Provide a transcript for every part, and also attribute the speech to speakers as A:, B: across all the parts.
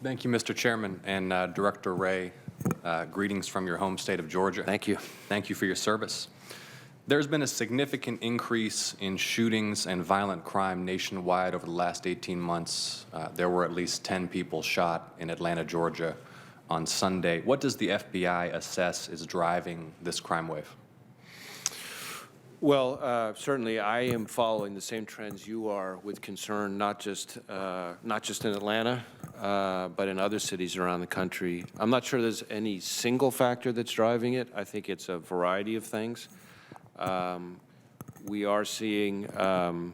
A: Thank you, Mr. Chairman, and Director Wray, greetings from your home state of Georgia.
B: Thank you.
A: Thank you for your service. There's been a significant increase in shootings and violent crime nationwide over the last 18 months. There were at least 10 people shot in Atlanta, Georgia on Sunday. What does the FBI assess is driving this crime wave?
B: Well, certainly I am following the same trends you are with concern, not just in Atlanta, but in other cities around the country. I'm not sure there's any single factor that's driving it. I think it's a variety of things. We are seeing, some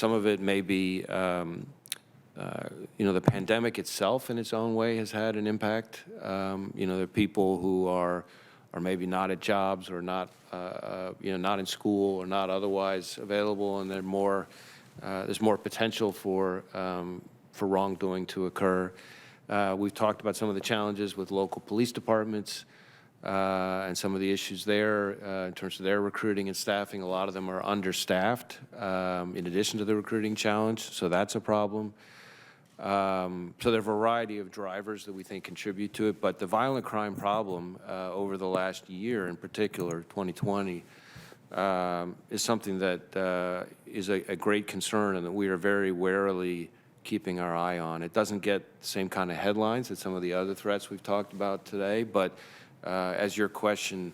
B: of it may be, the pandemic itself in its own way has had an impact. There are people who are maybe not at jobs or not, not in school or not otherwise available, and there's more potential for wrongdoing to occur. We've talked about some of the challenges with local police departments and some of the issues there in terms of their recruiting and staffing. A lot of them are understaffed in addition to the recruiting challenge, so that's a problem. So there are a variety of drivers that we think contribute to it, but the violent crime problem over the last year, in particular 2020, is something that is a great concern and that we are very warily keeping our eye on. It doesn't get the same kind of headlines as some of the other threats we've talked about today, but as your question,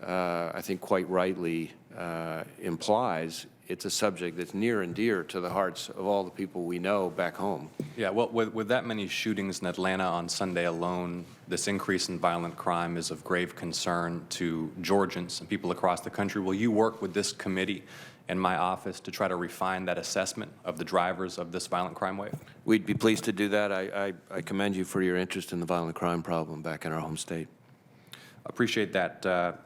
B: I think quite rightly implies, it's a subject that's near and dear to the hearts of all the people we know back home.
A: Yeah, well, with that many shootings in Atlanta on Sunday alone, this increase in violent crime is of grave concern to Georgians and people across the country. Will you work with this committee and my office to try to refine that assessment of the drivers of this violent crime wave?
B: We'd be pleased to do that. I commend you for your interest in the violent crime problem back in our home state.
A: Appreciate that.